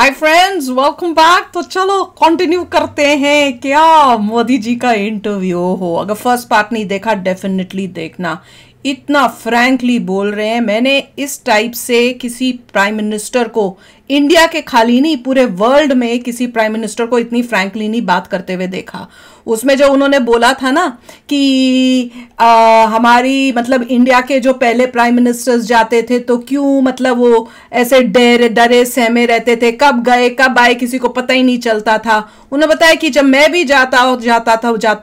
Hi friends, welcome back. तो चलो continue करते हैं। क्या मोदी जी का इंटरव्यू हो, अगर फर्स्ट पार्ट नहीं देखा डेफिनेटली देखना। इतना फ्रैंकली बोल रहे हैं। मैंने इस टाइप से किसी प्राइम मिनिस्टर को, इंडिया के खाली नहीं पूरे वर्ल्ड में किसी प्राइम मिनिस्टर को इतनी फ्रैंकली नहीं बात करते हुए देखा। उसमें जो उन्होंने बोला था ना कि हमारी मतलब इंडिया के जो पहले प्राइम मिनिस्टर्स जाते थे तो क्यों मतलब वो ऐसे डरे सहमे रहते थे, कब गए कब आए किसी को पता ही नहीं चलता था। उन्होंने बताया कि जब मैं भी जाता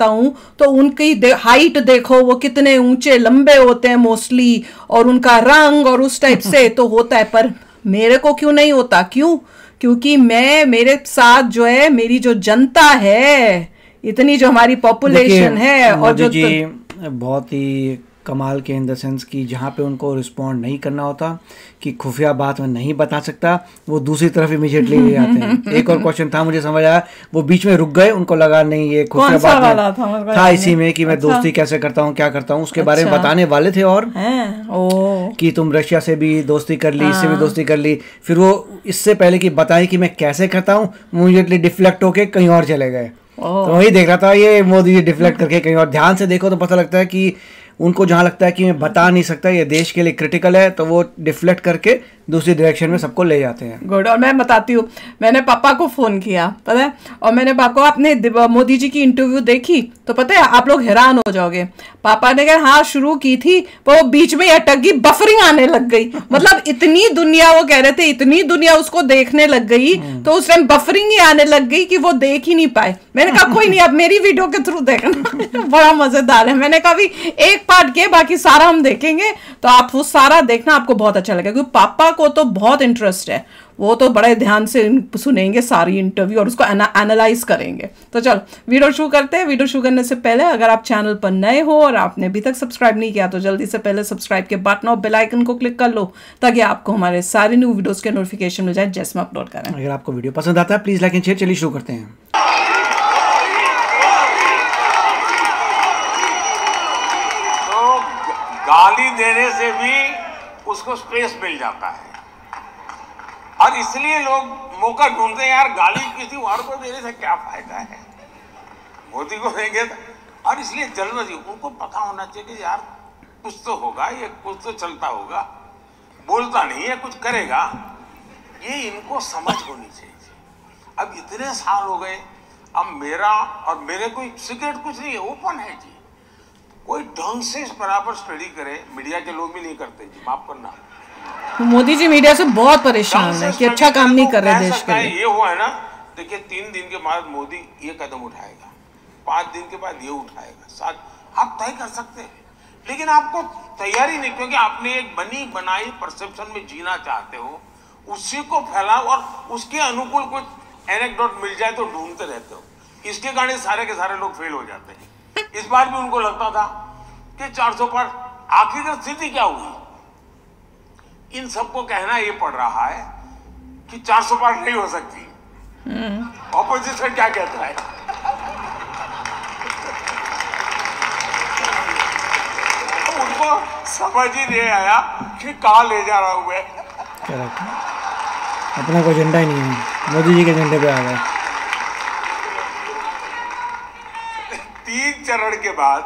हूँ तो उनकी हाइट देखो, वो कितने ऊंचे लंबे होते हैं मोस्टली, और उनका रंग और उस टाइप से तो होता है, पर मेरे को क्यों नहीं होता? क्यों? क्योंकि मेरे साथ जो है मेरी जो जनता है, इतनी जो हमारी पॉपुलेशन है, और जो जी बहुत ही कमाल के इन द सेंस कि जहाँ पे उनको रिस्पॉन्ड नहीं करना होता, कि खुफिया बात में नहीं बता सकता, वो दूसरी तरफ इमीडिएटली ले जाते हैं। एक और क्वेश्चन था, मुझे समझ आया, वो बीच में रुक गए, उनको लगा नहीं ये खुफिया बात था इसी में कि मैं दोस्ती कैसे करता हूँ, क्या करता हूँ, उसके बारे में बताने वाले थे। और कि तुम रशिया से भी दोस्ती कर ली, इससे भी दोस्ती कर ली, फिर वो इससे पहले कि बताए कि मैं कैसे करता हूँ, इमीडिएटली डिफ्लेक्ट होके कहीं और चले गए। तो वही देख रहा था, ये मोदी जी डिफ्लेक्ट करके कहीं और। ध्यान से देखो तो पता लगता है कि उनको जहां लगता है कि मैं बता नहीं सकता, ये देश के लिए क्रिटिकल है, तो वो डिफ्लेक्ट करके दूसरी डायरेक्शन में सबको ले जाते हैं। गुड। और मैं बताती हूँ, मैंने पापा को फोन किया, पता है, और मैंने पापा को आपने मोदी जी की इंटरव्यू देखी तो पता है आप लोग हैरान हो जाओगे। पापा ने कहा हाँ शुरू की थी, पर वो बीच में अटक गई, बफरिंग आने लग गई। मतलब इतनी दुनिया, वो कह रहे थे इतनी दुनिया उसको देखने लग गई, तो उस टाइम बफरिंग ही आने लग गई कि वो देख ही नहीं पाए। मैंने कहा कोई नहीं, अब मेरी वीडियो के थ्रू देखना। बड़ा मजेदार है। मैंने कहा भी एक पार्ट के बाकी सारा हम देखेंगे, तो आप वो सारा देखना, आपको बहुत अच्छा लगेगा। क्योंकि पापा को तो बहुत इंटरेस्ट है, वो तो बड़े ध्यान से सुनेंगे सारी इंटरव्यू और उसको एनालाइज करेंगे। तो चलो वीडियो शुरू करते हैं। वीडियो शुरू करने से पहले अगर आप चैनल पर नए हो और आपने अभी तक सब्सक्राइब नहीं किया तो जल्दी से पहले सब्सक्राइब के बटन और बेल आइकन को क्लिक कर लो, ताकि आपको हमारे सारे न्यू वीडियोस के नोटिफिकेशन मिल जाए जैसे हम अपलोड करें। अगर आपको वीडियो पसंद आता है प्लीज लाइक एंड शेयर। चलिए शुरू करते हैं। तो गाली देने से भी उसको स्पेस मिल जाता है, और इसलिए लोग मौका ढूंढते हैं, यार गाली किसी और को देने से क्या फायदा है, मोदी को देंगे तो। और इसलिए जल्दबाजी, उनको पता होना चाहिए कि यार कुछ तो होगा, ये कुछ तो चलता होगा, बोलता नहीं है कुछ करेगा, ये इनको समझ होनी चाहिए। अब इतने साल हो गए, अब मेरा और मेरे कोई सीक्रेट कुछ नहीं है, ओपन है जी। कोई ढंग से इस बराबर स्टडी करे, मीडिया के लोग भी नहीं करते जी, माफ करना। मोदी जी मीडिया से बहुत परेशान है कि अच्छा काम नहीं कर रहे देश के लिए। ये हुआ है ना, देखिए 3 दिन के बाद मोदी ये कदम उठाएगा, 5 दिन के बाद ये उठाएगा, 7 आप तय कर सकते हैं, लेकिन आपको तैयारी नहीं, क्योंकि आपने एक बनी बनाई परसेप्शन में जीना चाहते हो, उसी को फैलाओ और उसके अनुकूल कुछ एनेक्डोट मिल जाए तो ढूंढते रहते हो। इसके कारण सारे के सारे लोग फेल हो जाते हैं। इस बार भी उनको लगता था कि 400 पर, आखिर स्थिति क्या हुई? इन सबको कहना ये पड़ रहा है कि 400 पार नहीं हो सकती। ऑपोजिशन क्या कहता है? तो उनको समझ ही नहीं आया कि कहाँ ले जा रहा हूं मैं। अपना कोई एजेंडा ही नहीं है, मोदी जी के एजेंडे पे आ गए। 3 चरण के बाद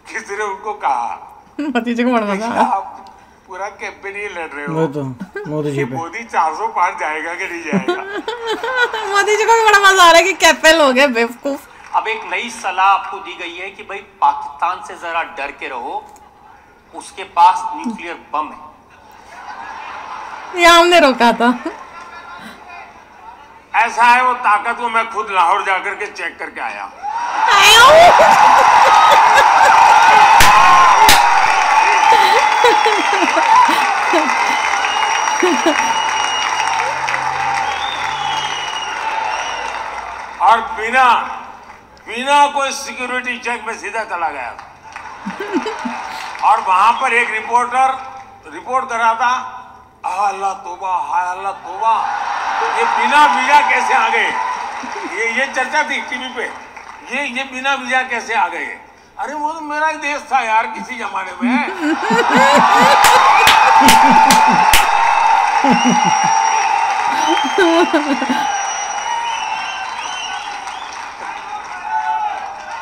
किसी ने उनको कहा, मोदी जी को बड़ा मजा आया, पूरा कैंपेन ही लड़ रहे हो, वो तो मोदी जी पे। मोदी 400 पार जाएगा कि नहीं जाएगा? मोदी जी को भी बड़ा मजा आ रहा है कि कैपेल हो गए बेवकूफ। अब एक नई सलाह आपको दी गई है कि भाई पाकिस्तान से जरा डर के रहो, उसके पास न्यूक्लियर बम है। ये हमने रोका था। ऐसा है वो ताकत को मैं खुद लाहौर जाकर के चेक करके आया। और बिना कोई सिक्योरिटी चेक में सीधा चला गया। और वहां पर एक रिपोर्टर रिपोर्ट कर रहा था, अल्लाह तौबा, हाय अल्लाह तौबा, ये बिना वीजा कैसे आ गए? ये चर्चा थी टीवी पे, ये बिना वीजा कैसे आ गए? अरे वो तो मेरा ही देश था यार किसी जमाने में।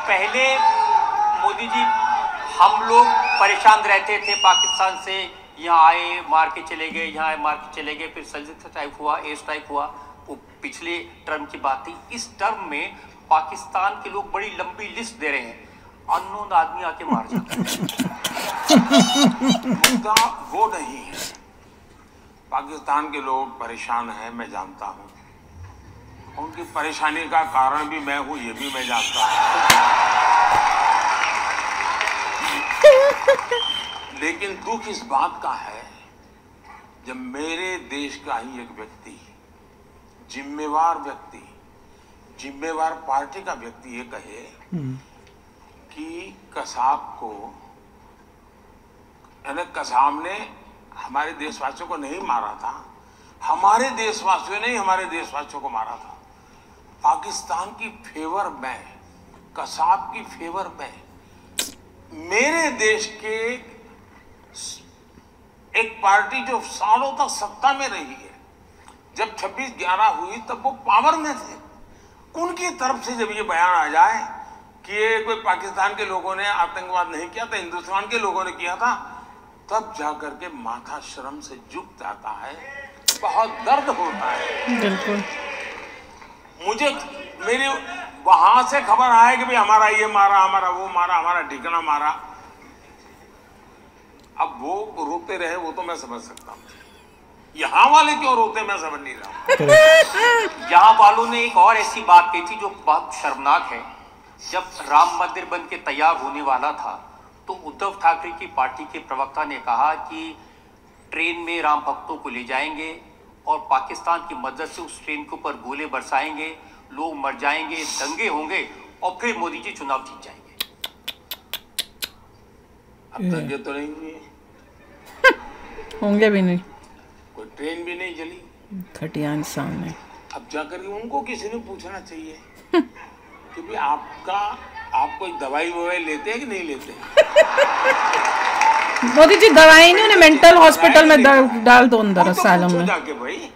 पहले मोदी जी हम लोग परेशान रहते थे पाकिस्तान से, यहाँ आए मार के चले गए, यहाँ आए मार के चले गए, फिर संदिग्ध स्ट्राइक हुआ, एयर स्ट्राइक हुआ, वो पिछले टर्म की बात थी। इस टर्म में पाकिस्तान के लोग बड़ी लंबी लिस्ट दे रहे हैं, अननोन आदमी आके मार जाता है। मुद्दा वो नहीं है। पाकिस्तान के लोग परेशान हैं, मैं जानता हूँ। उनकी परेशानी का कारण भी मैं हूँ, ये भी मैं जानता हूँ। लेकिन दुख इस बात का है, जब मेरे देश का ही एक व्यक्ति, जिम्मेवार व्यक्ति, जिम्मेवार पार्टी का व्यक्ति ये कहे कि कसाब को, यानी कसाब ने हमारे देशवासियों को नहीं मारा था, हमारे देशवासियों ने ही हमारे देशवासियों को मारा था। पाकिस्तान की फेवर में, कसाब की फेवर में, मेरे देश के एक पार्टी जो सालों तक सत्ता में रही है, जब 26/11 हुई तब वो पावर में थे, उनकी तरफ से जब ये बयान आ जाए कि ये कोई पाकिस्तान के लोगों ने आतंकवाद नहीं किया था, हिंदुस्तान के लोगों ने किया था, तब जाकर के माथा शर्म से झुक जाता है, बहुत दर्द होता है। बिल्कुल। मुझे मेरी वहां से खबर आए कि भाई हमारा ये मारा, हमारा वो मारा, हमारा ठिकाना मारा। अब वो रोते रहे वो तो मैं समझ सकता हूँ, यहाँ वाले क्यों रोते मैं समझ नहीं रहा। यहाँ वालों ने एक और ऐसी बात कही थी जो बहुत शर्मनाक है। जब राम मंदिर बन के तैयार होने वाला था तो उद्धव ठाकरे की पार्टी के प्रवक्ता ने कहा कि ट्रेन में राम भक्तों को ले जाएंगे और पाकिस्तान की मदद से उस ट्रेन के ऊपर गोले बरसाएंगे, लोग मर जाएंगे, दंगे होंगे और फिर मोदी जी चुनाव जीत जाएंगे। अब दंगे तो नहीं हुए, होंगे भी नहीं, कोई ट्रेन भी नहीं चली। घटिया इंसान है। अब जाकर के उनको किसी ने पूछना चाहिए कि भाई आप कोई दवाई ववाई लेते हैं कि नहीं लेते हैं? मोदी जी दवाई नहीं, उन्हें मेंटल हॉस्पिटल में डाल दो अंदर, तो असाइलम में जाके भाई।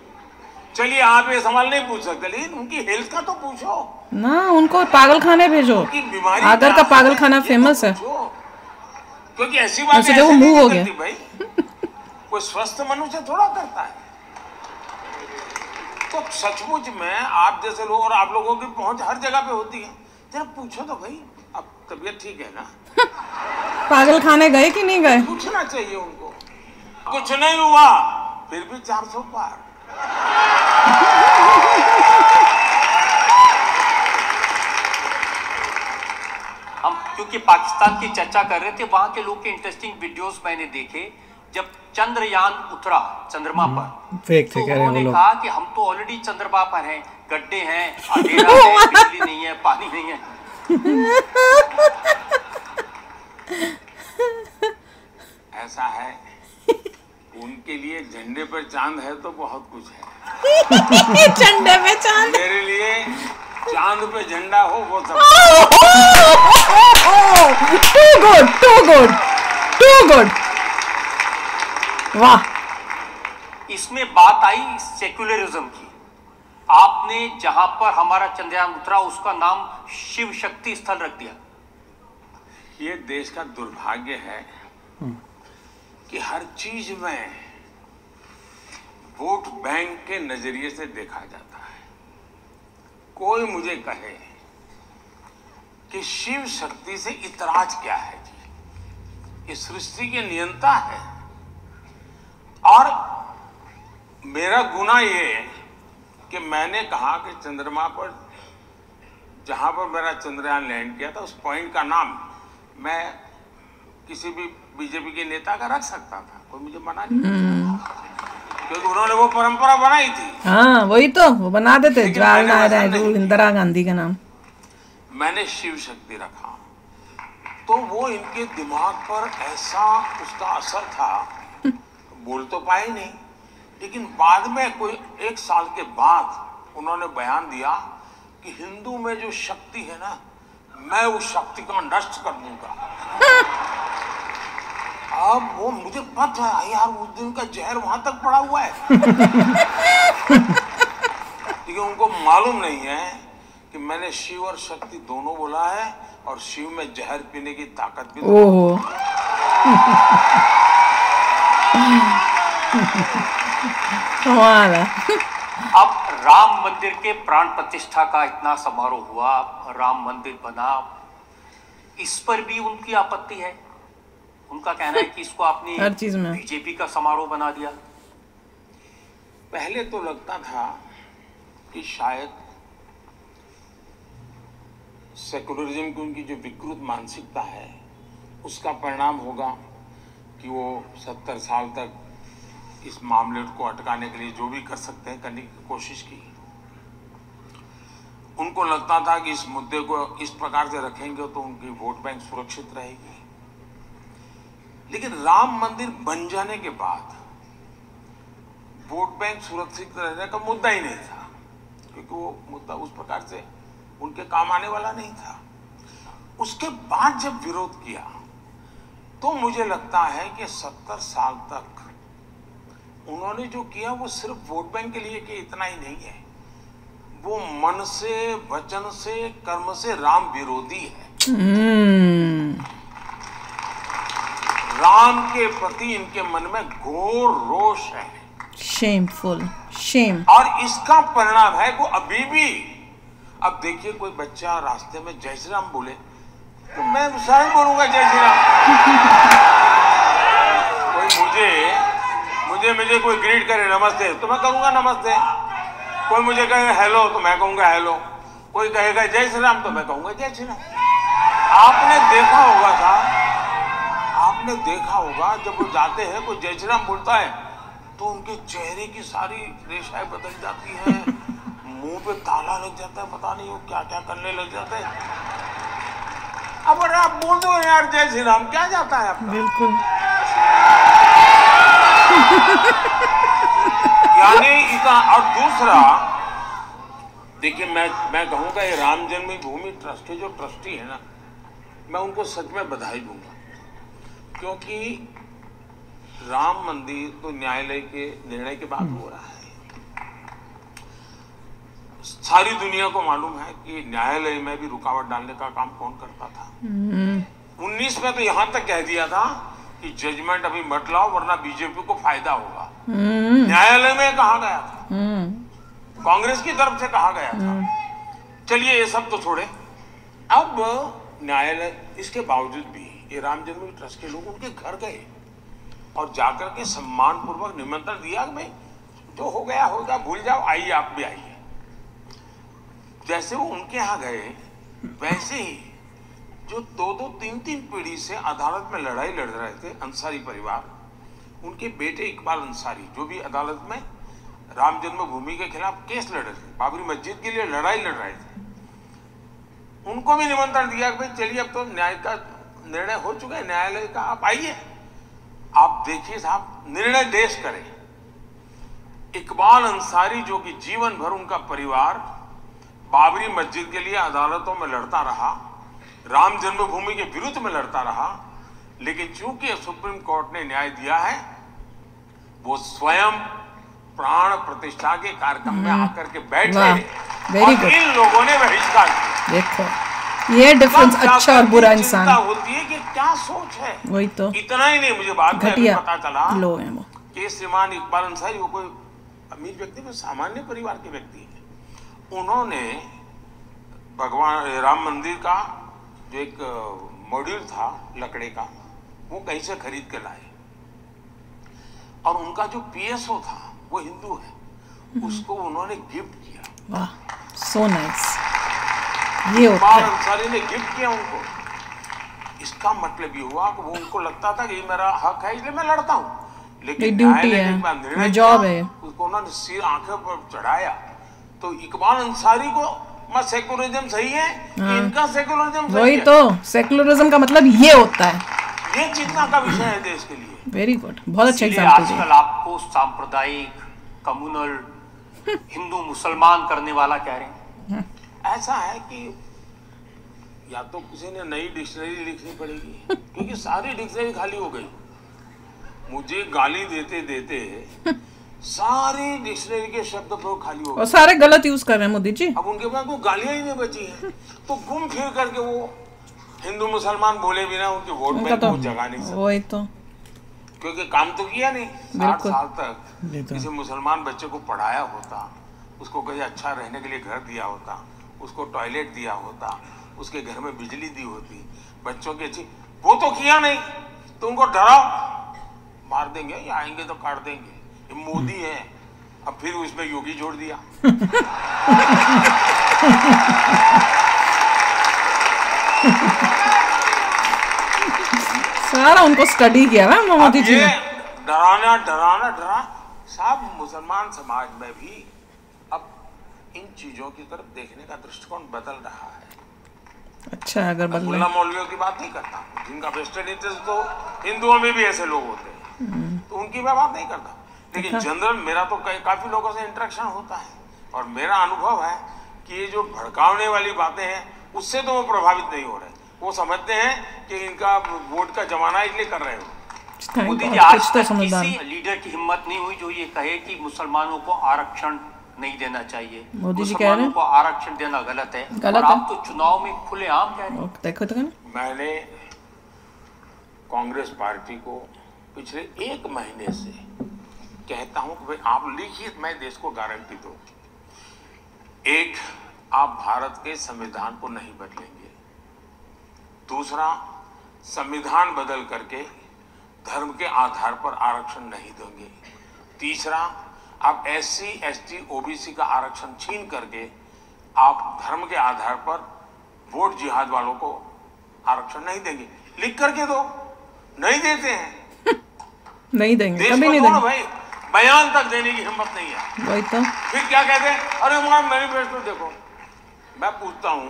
चलिए आप ये सवाल नहीं पूछ सकते, लेकिन उनकी हेल्थ का तो पूछो ना, उनको पागल खाने भेजो। आगर का पागल खाना फेमस है, क्योंकि ऐसी बात वो मुंह हो गया भाई। कोई स्वस्थ मनुष्य थोड़ा करता है। तो सचमुच में आप जैसे लोग और आप लोगों की पहुंच हर जगह पे होती है, जरा पूछो तो भाई, अब तबीयत ठीक है ना? पागल खाने गए कि नहीं गए? पूछना चाहिए उनको। कुछ नहीं हुआ फिर भी 400 पार। हम क्योंकि पाकिस्तान की चर्चा कर रहे थे, वहां के लोग के इंटरेस्टिंग वीडियोस मैंने देखे। जब चंद्रयान उतरा चंद्रमा पर, फेक थे, तो कह रहे हैं वो उन्होंने लोग। कहा कि हम तो ऑलरेडी चंद्रमा पर हैं, गड्ढे हैं, अंधेरा है, बिजली नहीं है, पानी नहीं है। ऐसा है, उनके लिए झंडे पर चांद है तो बहुत कुछ है। झंडे में चांद, मेरे लिए चांद पे झंडा हो वो सब। Too good, too good, too good, वाह। इसमें बात आई सेक्युलरिज्म की। आपने जहां पर हमारा चंद्रयान उतरा उसका नाम शिव शक्ति स्थल रख दिया। ये देश का दुर्भाग्य है कि हर चीज में वोट बैंक के नजरिए से देखा जाता है। कोई मुझे कहे कि शिव शक्ति से इतराज क्या है जी? ये सृष्टि के नियंता है। और मेरा गुनाह ये है कि मैंने कहा कि चंद्रमा पर जहां पर मेरा चंद्रयान लैंड किया था उस पॉइंट का नाम मैं किसी भी बीजेपी के नेता का रख सकता था, कोई मुझे मना नहीं, क्योंकि उन्होंने वो परंपरा बनाई थी। हाँ वही तो, वो बना देते जवाहरलाल नेहरू, इंदिरा गांधी का नाम। मैंने शिव शक्ति रखा तो वो इनके दिमाग पर ऐसा उसका असर था, बोल तो पाए नहीं, लेकिन बाद में कोई 1 साल के बाद उन्होंने बयान दिया कि हिंदू में जो शक्ति है ना, मैं उस शक्ति को नष्ट कर दूंगा। अब वो मुझे पता है यार, उस दिन का जहर वहां तक पड़ा हुआ है। उनको मालूम नहीं है कि मैंने शिव और शक्ति दोनों बोला है, और शिव में जहर पीने की ताकत भी ओहो। कमाल है। अब राम मंदिर के प्राण प्रतिष्ठा का इतना समारोह हुआ, राम मंदिर बना, इस पर भी उनकी आपत्ति है। उनका कहना है कि इसको आपने हर चीज में बीजेपी का समारोह बना दिया। पहले तो लगता था कि शायद सेकुलरिज्म की उनकी जो विकृत मानसिकता है उसका परिणाम होगा कि वो 70 साल तक इस मामले को अटकाने के लिए जो भी कर सकते हैं करने की कोशिश की। उनको लगता था कि इस मुद्दे को इस प्रकार से रखेंगे तो उनकी वोट बैंक सुरक्षित रहेगी। लेकिन राम मंदिर बन जाने के बाद वोट बैंक सुरक्षित रहने का मुद्दा ही नहीं था, क्योंकि वो मुद्दा उस प्रकार से उनके काम आने वाला नहीं था। उसके बाद जब विरोध किया तो मुझे लगता है कि 70 साल तक उन्होंने जो किया वो सिर्फ वोट बैंक के लिए कि इतना ही नहीं है, वो मन से, वचन से, कर्म से राम विरोधी है। राम के प्रति इनके मन में घोर रोष है। Shameful, shame. और इसका परिणाम है वो अभी भी, अब देखिए कोई बच्चा रास्ते में जय श्री राम बोले तो मैं सारे बोलूंगा जय श्री राम। कोई मुझे कोई ग्रीट करे नमस्ते तो मैं कहूंगा नमस्ते, कोई मुझे कहे हेलो तो मैं कहूंगा हेलो, कोई कहेगा जय श्री राम तो मैं कहूंगा जय श्री राम। आपने देखा होगा जब वो जाते हैं कोई जय श्री राम बोलता है तो उनके चेहरे की सारी रेखाएं बदल जाती है, मुंह पे ताला लग जाता है, पता नहीं वो क्या क्या करने लग जाते हैं। अब अरे आप बोल दो यार जय श्री राम, क्या जाता है आपका? बिल्कुल। यानी इतना। और दूसरा देखिए, मैं कहूंगा ये राम जन्मभूमि ट्रस्ट के जो ट्रस्टी है ना, मैं उनको सच में बधाई दूंगा, क्योंकि राम मंदिर तो न्यायालय के निर्णय के बाद हो रहा है। सारी दुनिया को मालूम है कि न्यायालय में भी रुकावट डालने का काम कौन करता था। 19 में तो यहां तक कह दिया था कि जजमेंट अभी मत लाओ वरना बीजेपी को फायदा होगा। न्यायालय में कहा गया था, कांग्रेस की तरफ से कहा गया था। चलिए ये सब तो छोड़े, अब न्यायालय इसके बावजूद भी ये राम जन्मभूमि ट्रस्ट के लोग उनके घर गए और जाकर के सम्मान पूर्वक निमंत्रण दिया, मैं जो हो गया होगा, भूल जाओ, आइए आप भी आइए। जैसे वो उनके यहाँ गए वैसे ही जो 2-2, 3-3 पीढ़ी से अदालत में लड़ाई लड़ रहे थे अंसारी परिवार, उनके बेटे इकबाल अंसारी जो भी अदालत में राम जन्मभूमि के खिलाफ केस लड़ रहे थे, बाबरी मस्जिद के लिए लड़ाई लड़ रहे थे, उनको भी निमंत्रण दिया कि भाई चलिए अब तो न्याय का निर्णय हो चुका है न्यायालय का, आप आइए, आप देखिए साहब निर्णय देश करे। इकबाल अंसारी जो कि जीवन भर उनका परिवार बाबरी मस्जिद के लिए अदालतों में लड़ता रहा, राम जन्मभूमि के विरुद्ध में लड़ता रहा, लेकिन चूंकि सुप्रीम कोर्ट ने न्याय दिया है, वो स्वयं प्राण प्रतिष्ठा के कार्यक्रम में आकर के बैठे और इन लोगों ने बहिष्कार किया। देखो ये डिफरेंस अच्छा और बुरा इंसान होती है कि क्या सोच है। वही तो। इतना ही नहीं, मुझे बाद में पता चला लोग हैं वो कि श्रीमान इकबाल अंसारी वो कोई अमीर व्यक्ति में सामान्य परिवार के व्यक्ति है। उन्होंने भगवान राम मंदिर का जो एक मॉड्यूल था लकड़े का, वो कहीं से खरीद के लाए और उनका जो पीएसओ था वो हिंदू है, उसको उन्होंने गिफ्ट किया। वाह, सो नाइस। ये होता है, अंसारी ने गिफ्ट किया उनको। इसका मतलब ये हुआ कि वो उनको लगता था कि ये मेरा हक है इसलिए मैं लड़ता हूँ, लेकिन ड्यूटी है, जॉब है, उसको उन्होंने सिर आंखों पर चढ़ाया। तो इकबाल अंसारी को सेकुलरिज्म सही है कि इनका सेकुलरिज्म सही है? वही तो, सेकुलरिज्म का मतलब ये होता है। ये चिंता का विषय है देश के लिए। वेरी गुड, बहुत अच्छा एग्जांपल दिया। आजकल आपको सांप्रदायिक, कम्युनल, हिंदू मुसलमान करने वाला कह रहे हैं। ऐसा है कि या तो किसी ने नई डिक्शनरी लिखनी पड़ेगी, क्योंकि सारी डिक्शनरी खाली हो गई। मुझे गाली देते देते सारी डिक्शनरी के शब्द प्रयोग खाली हो और सारे गलत यूज कर रहे हैं मोदी जी। अब उनके पास तो गालियां ही नहीं बची हैं, तो घूम फिर करके वो हिंदू मुसलमान बोले बिना उनके वोट बैंक को जगा नहीं सकते। वही तो, क्योंकि काम तो किया नहीं 60 साल तक। किसी मुसलमान बच्चे को पढ़ाया होता, उसको कहीं अच्छा रहने के लिए घर दिया होता, उसको टॉयलेट दिया होता, उसके घर में बिजली दी होती, बच्चों की अच्छी, वो तो किया नहीं। तो उनको डराओ, मार देंगे, ये आएंगे तो काट देंगे, ये मोदी है। अब फिर उसमें योगी जोड़ दिया। सारा उनको स्टडी किया है मोदी जी ने। डरा साहब, मुसलमान समाज में भी अब इन चीजों की तरफ देखने का दृष्टिकोण बदल रहा है। अच्छा, अगर बदले, मुल्ला मौलवियों की बात नहीं करता, जिनका वेस्टेड इंटरेस्ट, तो हिंदुओं में भी ऐसे लोग होते हैं, तो उनकी मैं बात नहीं करता। लेकिन जनरल मेरा तो काफी लोगों से इंटरेक्शन होता है, और मेरा अनुभव है कि ये जो भड़काने वाली बातें हैं उससे तो वो प्रभावित नहीं हो रहे। वो समझते हैं कि इनका वोट का जमाना इसलिए कर रहे हो। मोदी जी, आज तक किसी लीडर की हिम्मत नहीं हुई जो ये कहे कि मुसलमानों को आरक्षण नहीं देना चाहिए। मोदी जी कह रहे हैं मुसलमानों को आरक्षण देना गलत है, गलत और है। आप तो चुनाव में खुलेआम कह रहे हैं। देखो तो मैंने कांग्रेस पार्टी को पिछले 1 महीने से कहता हूं कि भाई आप लिखिए, मैं देश को गारंटी दूं। एक, आप भारत के संविधान को नहीं बदलेंगे। दूसरा, संविधान बदल करके धर्म के आधार पर आरक्षण नहीं देंगे। तीसरा, आप SC, ST, OBC का आरक्षण छीन करके आप धर्म के आधार पर वोट जिहाद वालों को आरक्षण नहीं देंगे। लिख करके दो, नहीं देते हैं, नहीं देंगे, देश कभी को नहीं दो ना देंगे। भाई, बयान तक देने की हिम्मत नहीं है। वही तो, फिर क्या कहते हैं, अरे हमारा मैनिफेस्टो देखो। मैं पूछता हूं,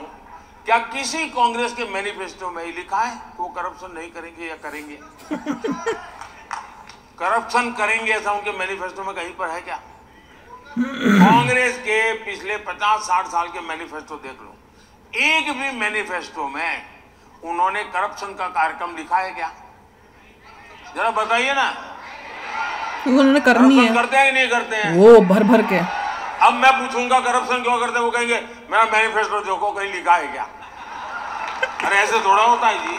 क्या किसी कांग्रेस के मैनिफेस्टो में ही लिखा है वो करप्शन नहीं करेंगे या करेंगे? करप्शन करेंगे ऐसा उनके मैनिफेस्टो में कहीं पर है क्या? कांग्रेस के पिछले 50-60 साल के मैनिफेस्टो देख लो, एक भी मैनिफेस्टो में उन्होंने करप्शन का कार्यक्रम लिखा है क्या? जरा बताइए ना। उन्होंने करनी है, करते हैं कि नहीं करते हैं? वो भर भर के। अब मैं पूछूंगा करप्शन क्यों करते हैं, वो कहेंगे मेरा मैनिफेस्टो देखो कहीं लिखा है क्या? अरे ऐसे थोड़ा होता है जी।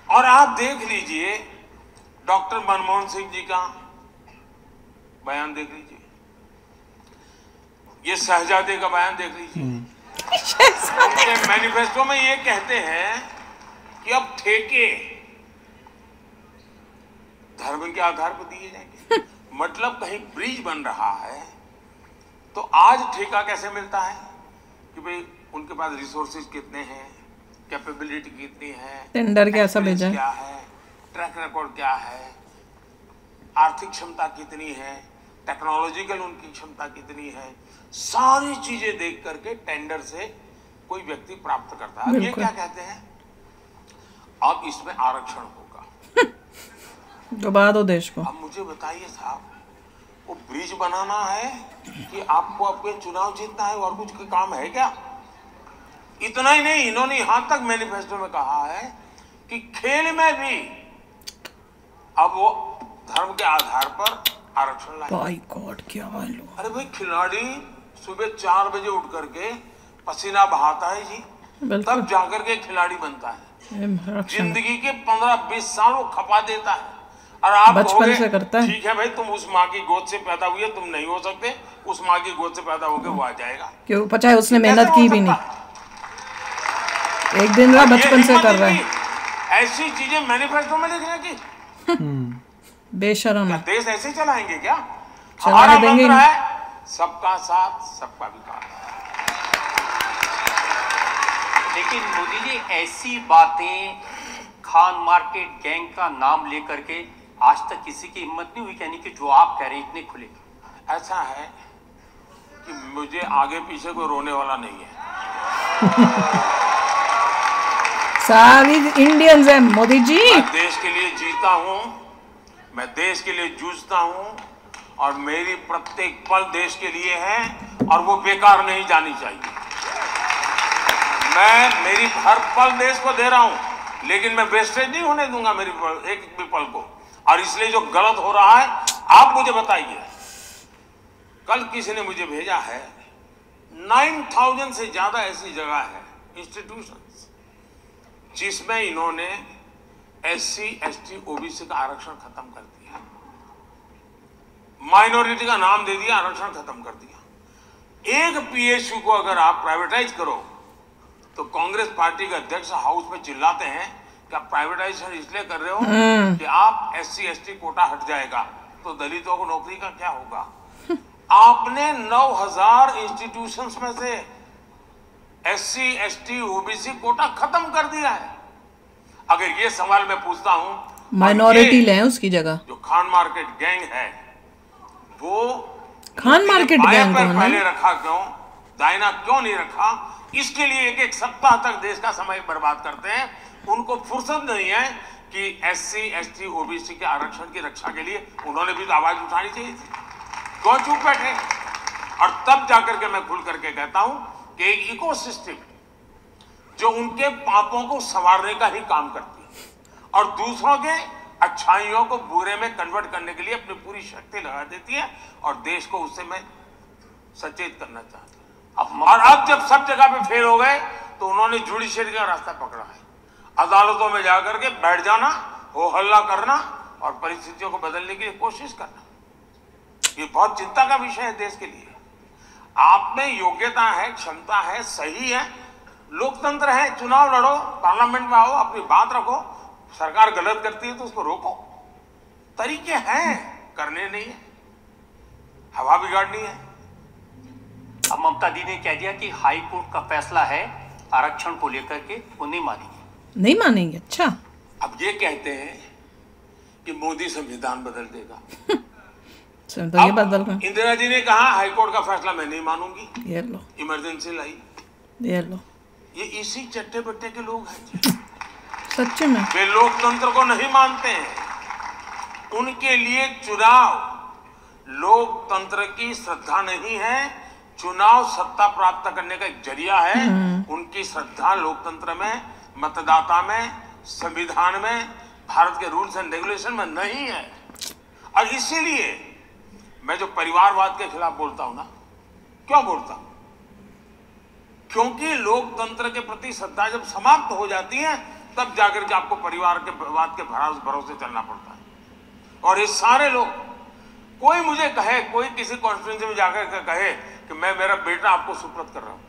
और आप देख लीजिए डॉक्टर मनमोहन सिंह जी का बयान देख लीजिए, ये शहजादे का बयान देख लीजिए। उनके मैनिफेस्टो में ये कहते हैं कि अब ठेके धर्म के आधार पर दिए जाएंगे। मतलब कहीं ब्रिज बन रहा है तो आज ठेका कैसे मिलता है कि भाई उनके पास रिसोर्सेज कितने हैं, कैपेबिलिटी कितनी है, टेंडर कैसा भेजा है, क्या है, ट्रैक रिकॉर्ड क्या है, आर्थिक क्षमता कितनी है, टेक्नोलॉजिकल उनकी क्षमता कितनी है, सारी चीजें देख करके टेंडर से कोई व्यक्ति प्राप्त करता है। अब ये क्या कहते हैं, अब इसमें आरक्षण होगा। डुबा दो देश को। अब मुझे बताइए साहब, वो ब्रिज बनाना है कि आपको आपके चुनाव जीतना है, और कुछ काम है क्या? इतना ही नहीं, इन्होंने यहां तक मैनिफेस्टो में कहा है कि खेल में भी अब वो धर्म के आधार पर आरक्षण लाए। बाय गॉड, क्या मालूम। अरे भाई, खिलाड़ी सुबह 4 बजे उठ करके पसीना बहाता है जी, तब जाकर के खिलाड़ी बनता है। जिंदगी के 15-20 साल वो खपा देता है, और आप बचपन से करता है। ठीक है भाई, तुम उस माँ की गोद से पैदा हुए, तुम नहीं हो सकते, उस माँ की गोद से पैदा होकर वो आ जाएगा। क्यों? पता है उसने मेहनत की भी नहीं, एक दिन रहा बचपन से कर रहा है। ऐसी चीजें मैनिफेस्टो में लिखने की बेशरम है। देश ऐसे चलाएंगे क्या? चलाने हमारा देंगे मंत्र है सबका साथ सबका विकास। लेकिन मोदी जी, ऐसी बातें खान मार्केट गैंग का नाम लेकर के आज तक किसी की हिम्मत नहीं हुई कहने की जो आप कह रहे हैं इतने खुले। ऐसा है कि मुझे आगे पीछे कोई रोने वाला नहीं है। सारी इंडियंस है मोदी जी। मैं देश के लिए जीता हूं, मैं देश के लिए जूझता हूं, और मेरी प्रत्येक पल देश के लिए है, और वो बेकार नहीं जानी चाहिए। मैं मेरी हर पल देश को दे रहा हूं, लेकिन मैं वेस्टेज नहीं होने दूंगा मेरी एक भी पल को। और इसलिए जो गलत हो रहा है, आप मुझे बताइए, कल किसी ने मुझे भेजा है 9000 से ज्यादा ऐसी जगह है, इंस्टीट्यूशंस, जिसमें इन्होंने SC ST OBC का आरक्षण खत्म कर दिया, माइनॉरिटी का नाम दे दिया, आरक्षण खत्म कर दिया। एक PSU को अगर आप प्राइवेटाइज करो तो कांग्रेस पार्टी के अध्यक्ष हाउस में चिल्लाते हैं कि आप प्राइवेटाइजेशन इसलिए कर रहे हो कि आप SC ST कोटा हट जाएगा तो दलितों को नौकरी का क्या होगा। आपने 9000 इंस्टीट्यूशंस में से SC ST OBC कोटा खत्म कर दिया है। अगर ये सवाल मैं पूछता हूं, माइनॉरिटी ले उसकी जगह, जो खान मार्केट गैंग है वो खान मार्केट गैंग पर पहले रखा क्यों, दायना क्यों नहीं रखा, इसके लिए एक एक सप्ताह तक देश का समय बर्बाद करते हैं। उनको फुर्सत नहीं है कि SC ST OBC के आरक्षण की रक्षा के लिए उन्होंने भी तो आवाज उठानी चाहिए थी, क्यों चुप बैठे। और तब जाकर के मैं खुल करके कहता हूं कि एक इकोसिस्टम जो उनके पापों को संवारने का ही काम करती है और दूसरों के अच्छाइयों को बुरे में कन्वर्ट करने के लिए अपनी पूरी शक्ति लगा देती है, और देश को उससे मैं सचेत करना चाहता हूं। और अब जब सब जगह पे फेल हो गए तो उन्होंने जुडिशरी का रास्ता पकड़ा है, अदालतों में जाकर के बैठ जाना, हो हल्ला करना और परिस्थितियों को बदलने की कोशिश करना। ये बहुत चिंता का विषय है देश के लिए। आप में योग्यता है, क्षमता है, सही है, लोकतंत्र है, चुनाव लड़ो, पार्लियामेंट में आओ, अपनी बात रखो, सरकार गलत करती है तो उसको रोको, तरीके हैं, करने नहीं है, हवा बिगाड़नी है। अब ममता दी ने कह दिया कि हाई कोर्ट का फैसला है आरक्षण को लेकर के, वो नहीं मानेंगे। नहीं मानेंगे? अच्छा, अब ये कहते हैं कि मोदी संविधान बदल देगा। तो ये बदल रहा। इंदिरा जी ने कहा हाई कोर्ट का फैसला मैं नहीं मानूंगी, ये लो, इमरजेंसी लाई, ये लो। ये इसी चट्टे बट्टे के लोग हैं, सच्चे में वे लोकतंत्र को नहीं मानते हैं। उनके लिए चुनाव लोकतंत्र की श्रद्धा नहीं है, चुनाव सत्ता प्राप्त करने का एक जरिया है। उनकी श्रद्धा लोकतंत्र में, मतदाता में, संविधान में, भारत के रूल्स एंड रेगुलेशन में नहीं है। और इसीलिए मैं जो परिवारवाद के खिलाफ बोलता हूं ना, क्यों बोलता हूं? क्योंकि लोकतंत्र के प्रति श्रद्धा जब समाप्त हो जाती है तब जाकर के आपको परिवार के वाद के भरोसे चलना पड़ता है। और ये सारे लोग, कोई मुझे कहे, कोई किसी कॉन्स्टिट्यूएंसी में जाकर के कहे कि मैं मेरा बेटा आपको सुपुर्द कर रहा हूं,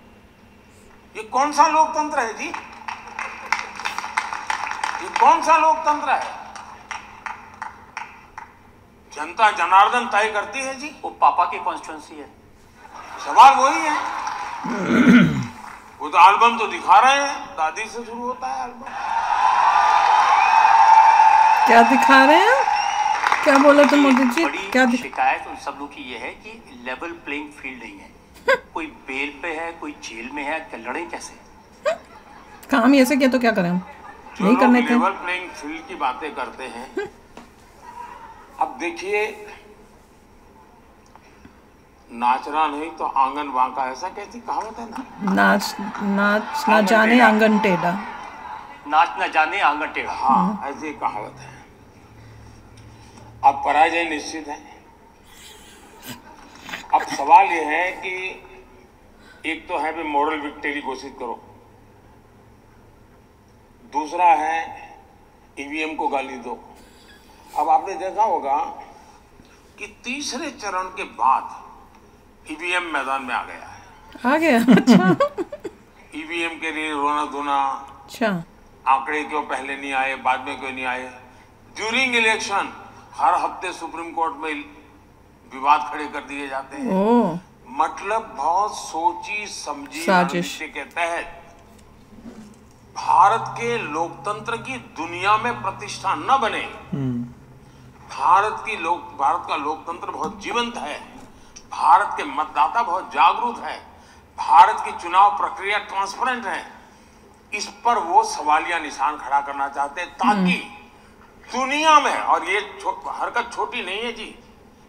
ये कौन सा लोकतंत्र है जी? ये कौन सा लोकतंत्र है? जनता जनार्दन तय करती है जी। वो पापा की कॉन्स्टिट्यूएंसी है। सवाल वही है। वो तो एल्बम तो दिखा रहे हैं, दादी से शुरू होता है एल्बम। क्या दिखा रहे हैं? क्या बोले तुम मोदी जी? क्या शिकायत उन सब लोग की ये है कि लेवल प्लेइंग फील्ड नहीं है। कोई बेल पे है, कोई जेल में है, लड़े कैसे? काम ऐसे किया तो क्या करें हम? नहीं करने थे। लेवल प्लेइंग फील्ड की बातें करते हैं। अब देखिए, नाचना नहीं तो आंगन बांका, ऐसा कैसी कहावत है ना? नाच ना जाने आंगन टेढ़ा, नाच ना जाने आंगन टेढ़ा। हाँ, ऐसी कहावत है। अब पराजय निश्चित है। अब सवाल यह है कि एक तो है भी मॉरल विक्ट्री घोषित करो, दूसरा है ईवीएम को गाली दो। अब आपने देखा होगा कि तीसरे चरण के बाद ईवीएम मैदान में आ गया है। आ गया? अच्छा। ईवीएम के लिए रोना धोना, अच्छा, आंकड़े क्यों पहले नहीं आए, बाद में क्यों नहीं आए। ड्यूरिंग इलेक्शन हर हफ्ते सुप्रीम कोर्ट में विवाद खड़े कर दिए जाते हैं। ओ, मतलब बहुत सोची समझी साजिश रणनीति के तहत भारत के लोकतंत्र की दुनिया में प्रतिष्ठा न बने। भारत का लोकतंत्र बहुत जीवंत है, भारत के मतदाता बहुत जागरूक है, भारत की चुनाव प्रक्रिया ट्रांसपेरेंट है। इस पर वो सवालिया निशान खड़ा करना चाहते हैं ताकि दुनिया में, और ये हरकत छोटी नहीं है जी,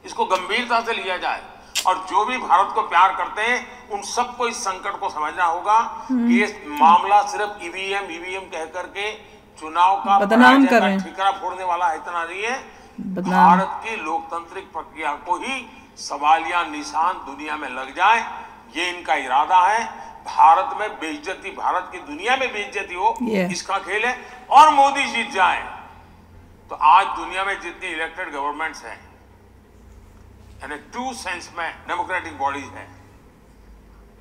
इसको गंभीरता से लिया जाए। और जो भी भारत को प्यार करते हैं उन सबको इस संकट को समझना होगा कि ये मामला सिर्फ ईवीएम कह करके चुनाव का बदनाम कर रहे हैं, ठिकरा फोड़ने वाला इतना नहीं है। भारत की लोकतांत्रिक प्रक्रिया को ही सवालिया निशान दुनिया में लग जाए, ये इनका इरादा है। भारत में बेइज्जती, भारत की दुनिया में बेइज्जती हो, इसका खेल है। और मोदी जीत जाए तो आज दुनिया में जितनी इलेक्टेड गवर्नमेंट्स हैं, यानी ट्रू सेंस में डेमोक्रेटिक बॉडीज हैं,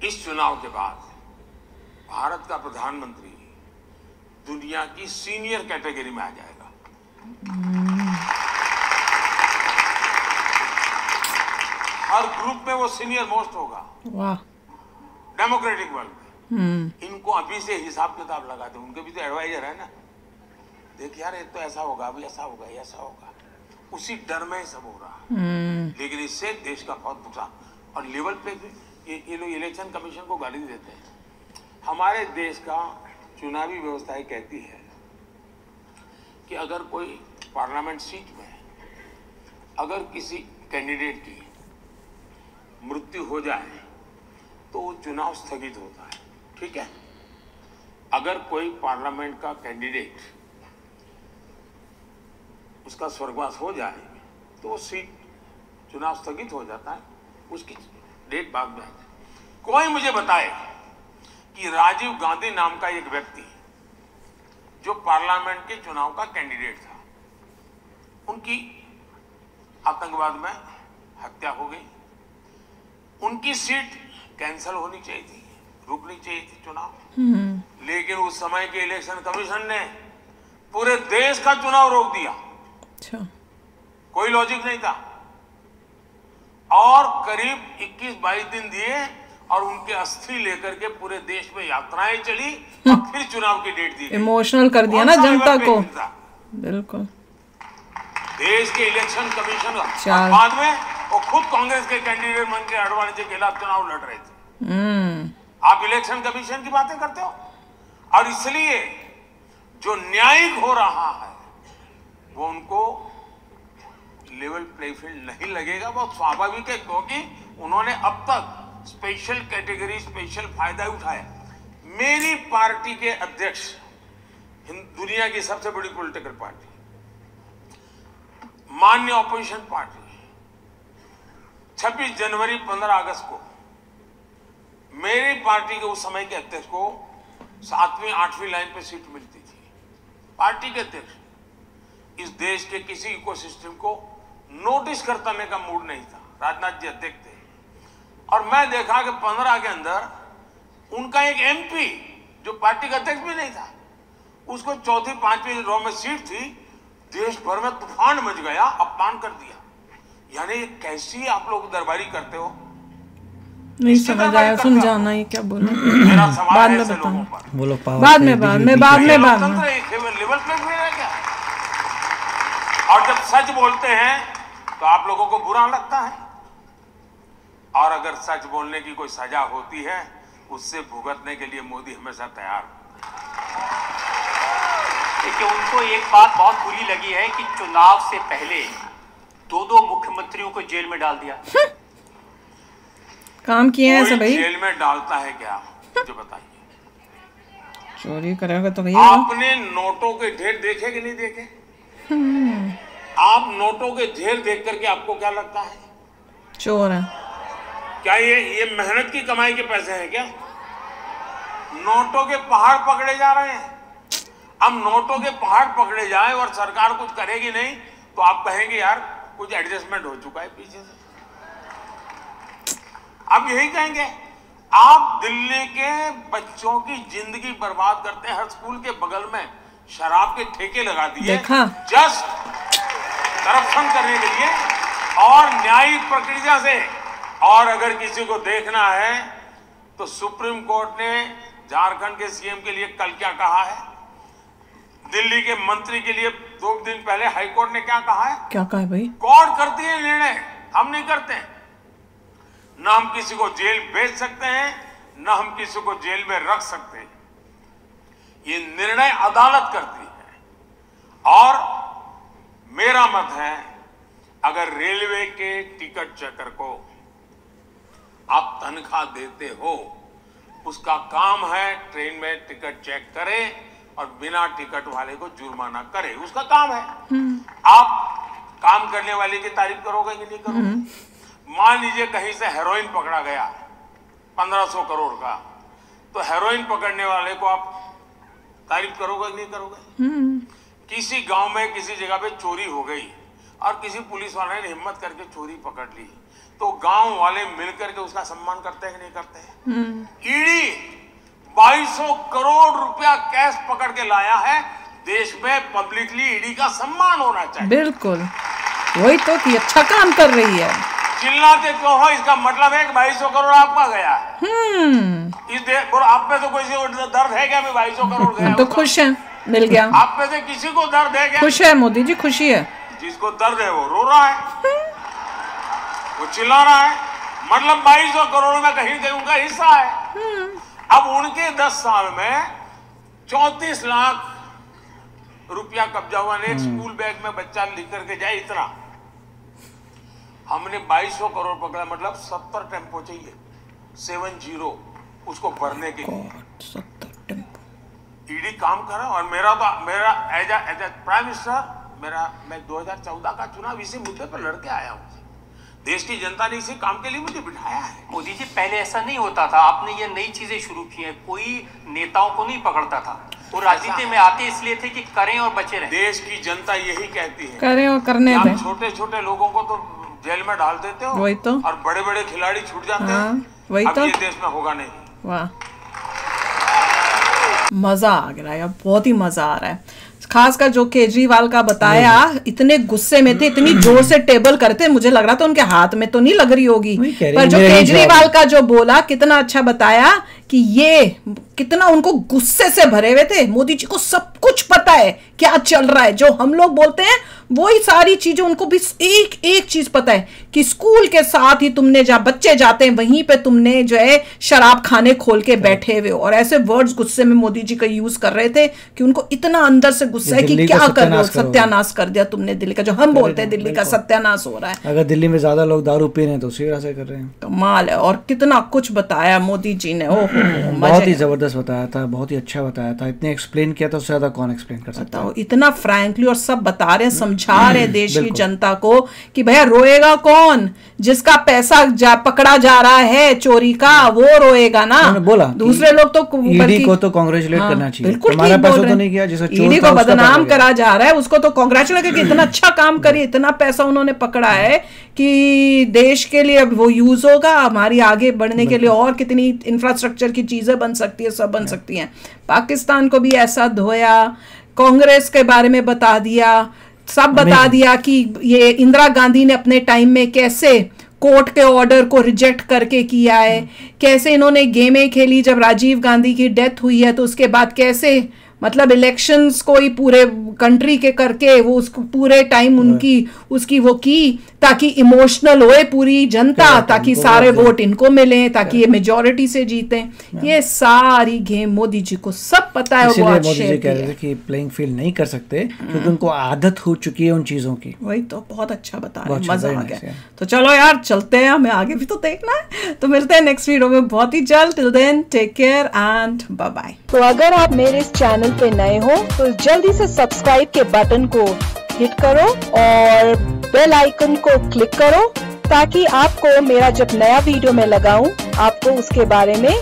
इस चुनाव के बाद भारत का प्रधानमंत्री दुनिया की सीनियर कैटेगरी में आ जाएगा। हर ग्रुप में वो सीनियर मोस्ट होगा। वाह। डेमोक्रेटिक वर्ल्ड में इनको अभी से हिसाब किताब लगाते, उनके भी तो एडवाइजर है ना, देख यार ये तो ऐसा होगा, अभी ऐसा होगा, ऐसा होगा, उसी डर में सब हो रहा है। लेकिन इससे देश का बहुत नुकसान। और लेवल पे ये लोग इलेक्शन कमीशन को गाली देते हैं। हमारे देश का चुनावी व्यवस्था ये कहती है कि अगर कोई पार्लियामेंट सीट में अगर किसी कैंडिडेट की मृत्यु हो जाए तो वो चुनाव स्थगित होता है, ठीक है। अगर कोई पार्लियामेंट का कैंडिडेट उसका स्वर्गवास हो जाए तो वो सीट, चुनाव स्थगित हो जाता है, उसकी डेट बाद में आती है। कोई मुझे बताए कि राजीव गांधी नाम का एक व्यक्ति जो पार्लियामेंट के चुनाव का कैंडिडेट था, उनकी आतंकवाद में हत्या हो गई, उनकी सीट कैंसिल होनी चाहिए थी, रुकनी चाहिए थी चुनाव। लेकिन उस समय के इलेक्शन कमीशन ने पूरे देश का चुनाव रोक दिया। अच्छा। कोई लॉजिक नहीं था। और करीब 21-22 दिन दिए और उनके अस्थि लेकर के पूरे देश में यात्राएं चली और फिर चुनाव की डेट दी। इमोशनल कर दिया ना जनता को। बिल्कुल। देश के इलेक्शन कमीशन बाद में वो खुद कांग्रेस के कैंडिडेट बन के आडवाणी के खिलाफ चुनाव लड़ रहे थे। आप इलेक्शन कमीशन की बातें करते हो। और इसलिए जो न्यायिक हो रहा है वो उनको लेवल प्ले फील्ड नहीं लगेगा। बहुत स्वाभाविक है, क्योंकि उन्होंने अब तक स्पेशल कैटेगरी, स्पेशल फायदा उठाया। मेरी पार्टी के अध्यक्ष, दुनिया की सबसे बड़ी पॉलिटिकल पार्टी, मान्य ऑपोजिशन पार्टी, 26 जनवरी 15 अगस्त को मेरी पार्टी के उस समय के अध्यक्ष को 7वीं 8वीं लाइन पे सीट मिलती थी। पार्टी के अध्यक्ष इस देश के किसी इकोसिस्टम को नोटिस करने का मूड नहीं था। राजनाथ जी अध्यक्ष थे और मैं देखा कि 15 के अंदर उनका एक एमपी जो पार्टी का अध्यक्ष भी नहीं था, उसको 4th 5वीं रो में सीट थी। देश भर में तूफान मच गया, अपमान कर दिया। यानी कैसी आप लोग दरबारी करते हो, नहीं समझ आया। सुन जाना ये क्या बोला। मेरा सवाल बाद है में ऐसे बताना। लोगों पर। वो लोग बाद में लोकतंत्र एक लेवल पे भी है क्या? और जब सच बोलते हैं तो आप लोगों को बुरा लगता है, और अगर सच बोलने की कोई सजा होती है उससे भुगतने के लिए मोदी हमेशा तैयार। देखिए, उनको एक बात बहुत बुरी लगी है कि चुनाव से पहले 2 मुख्यमंत्रियों को जेल में डाल दिया। काम किए हैं ऐसे भाई। जेल में डालता है क्या, मुझे बताइए। चोरी करेगा तो भैया। आपने नोटों के ढेर देखे कि नहीं देखे? आप नोटों के ढेर देख करके आपको क्या लगता है? चोर है क्या? ये मेहनत की कमाई के पैसे हैं क्या? नोटों के पहाड़ पकड़े जा रहे हैं। अब नोटों के पहाड़ पकड़े जाए और सरकार कुछ करेगी नहीं तो आप कहेंगे यार कुछ एडजस्टमेंट हो चुका है पीछे से। आप यही कहेंगे। आप दिल्ली के बच्चों की जिंदगी बर्बाद करते हैं। हर स्कूल के बगल में शराब के ठेके लगा दिए जस्ट करप्शन करने के लिए और न्यायिक प्रक्रिया से। और अगर किसी को देखना है तो सुप्रीम कोर्ट ने झारखंड के सीएम के लिए कल क्या कहा है, दिल्ली के मंत्री के लिए 2 दिन पहले हाईकोर्ट ने क्या कहा है? क्या कहा है भाई? कोर्ट करती है निर्णय, हम नहीं करते हैं। न हम किसी को जेल भेज सकते हैं, न हम किसी को जेल में रख सकते हैं। ये निर्णय अदालत करती है। और मेरा मत है, अगर रेलवे के टिकट चेकर को आप तनख्वाह देते हो, उसका काम है ट्रेन में टिकट चेक करे और बिना टिकट वाले को जुर्माना करे, उसका काम है। आप काम करने वाले की तारीफ करोगे कि नहीं करोगे? मान लीजिए कहीं से हेरोइन पकड़ा गया 1500 करोड़ का, तो हेरोइन पकड़ने वाले को आप तारीफ करोगे कि नहीं करोगे? किसी गांव में किसी जगह पे चोरी हो गई और किसी पुलिस वाले ने हिम्मत करके चोरी पकड़ ली, तो गांव वाले मिलकर के उसका सम्मान करते हैं कि नहीं करते? ईडी 2200 करोड़ रुपया कैश पकड़ के लाया है। देश में पब्लिकली ईडी का सम्मान होना चाहिए। बिल्कुल, वही तो कि अच्छा काम कर रही है। चिल्लाते क्यों हो? इसका मतलब है कि 2200 करोड़ आपका गया है। आप में तो कोई दर्द है क्या? 2200 करोड़ गया तो खुश है, मिल गया। आप में से किसी को दर्द है क्या? खुश है मोदी जी, खुशी है। जिसको दर्द है वो रो रहा है, वो चिल्ला रहा है, मतलब 2200 करोड़ में कहीं कहीं उनका हिस्सा है। अब उनके 10 साल में 34 लाख रुपया कब्जा हुआ। एक स्कूल बैग में बच्चा लिख करके जाए इतना। हमने 2200 करोड़ पकड़ा, मतलब 70 टेम्पो चाहिए, 70 उसको भरने के लिए। 70 टेम्पो। ईडी काम कर रहा है। और मेरा एज ए प्राइम मिनिस्टर मैं 2014 का चुनाव इसी मुद्दे पर लड़के आया हूँ। देश की जनता ने इसी काम के लिए मुझे बिठाया है। मोदी जी, पहले ऐसा नहीं होता था, आपने ये नई चीजें शुरू की हैं। कोई नेताओं को नहीं पकड़ता था, वो राजनीति में आते इसलिए थे कि करें और बचे रहें। देश की जनता यही कहती है, करें और करने दें। छोटे छोटे लोगों को तो जेल में डाल देते हो, वही तो, और बड़े बड़े खिलाड़ी छूट जाते हैं। वही अब तो, ये देश में होगा नहीं। वाह, मजा आ गया यार, बहुत ही मजा आ रहा है। खासकर जो केजरीवाल का बताया, इतने गुस्से में थे, इतनी जोर से टेबल करते, मुझे लग रहा था उनके हाथ में तो नहीं लग रही होगी, पर जो केजरीवाल का जो बोला, कितना अच्छा बताया कि ये कितना उनको गुस्से से भरे हुए थे। मोदी जी को सब कुछ पता है क्या चल रहा है, जो हम लोग बोलते हैं वही सारी चीजें उनको भी एक एक चीज पता है कि स्कूल के साथ ही तुमने जहां बच्चे जाते हैं वहीं पे तुमने जो है शराब खाने खोल के बैठे हुए हो। और ऐसे वर्ड्स गुस्से में मोदी जी का यूज कर रहे थे कि उनको इतना अंदर से गुस्सा है कि क्या कर रहे हो, सत्यानाश कर दिया तुमने दिल्ली का। जो हम बोलते हैं दिल्ली का सत्यानाश हो रहा है। अगर दिल्ली में ज्यादा लोग दारू पी रहे हैं तो उसी वजह से कर रहे हैं। कमाल है। और कितना कुछ बताया मोदी जी ने, बहुत ही जबरदस्त बताया था, बहुत ही अच्छा बताया था। इतने एक्सप्लेन किया था, उससे ज्यादा कौन एक्सप्लेन कर सकता है? इतना फ्रैंकली, और सब बता रहे, समझा रहे देश की जनता को कि भैया रोएगा कौन? जिसका पैसा पकड़ा जा रहा है चोरी का, वो रोएगा ना। बोला दूसरे लोग तो ईडी को तो कांग्रेचुलेट करना चाहिए। बिल्कुल हमारा पैसा तो नहीं किया, जिसका चोर ईडी को बदनाम करा जा रहा है, उसको तो कांग्रेचुलेट करके इतना अच्छा काम करिए, इतना पैसा उन्होंने पकड़ा है कि देश के लिए वो यूज होगा, हमारी आगे बढ़ने के लिए और कितनी इंफ्रास्ट्रक्चर की चीजें बन सकती है, सब बन सकती हैं। पाकिस्तान को भी ऐसा धोया, कांग्रेस के बारे में बता दिया, सब बता दिया कि ये इंदिरा गांधी ने अपने टाइम में कैसे कोर्ट के ऑर्डर को रिजेक्ट करके किया है, कैसे इन्होंने गेमें खेली जब राजीव गांधी की डेथ हुई है, तो उसके बाद कैसे मतलब इलेक्शंस को ही पूरे कंट्री के करके वो उसको पूरे टाइम उनकी उसकी वो की ताकि इमोशनल होए पूरी जनता, ताकि सारे वोट इनको मिले, ताकि ये मेजोरिटी से जीते। ये सारी गेम मोदी जी को सब पता है। वो मोदी जी कह रहे थे कि प्लेइंग फील्ड नहीं कर सकते क्योंकि उनको आदत हो चुकी है उन चीजों की। वही तो, बहुत अच्छा बता रहे हैं, मजा आ गया। तो चलो यार चलते हैं, हमें आगे भी तो देखना है। तो मिलते हैं नेक्स्ट वीडियो में बहुत ही जल्द। Till then take care and bye bye. तो अगर आप मेरे इस चैनल पे नए हो तो जल्दी से सब्सक्राइब के बटन को हिट करो और बेल आइकन को क्लिक करो ताकि आपको मेरा जब नया वीडियो मैं लगाऊं आपको उसके बारे में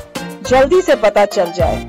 जल्दी से पता चल जाए।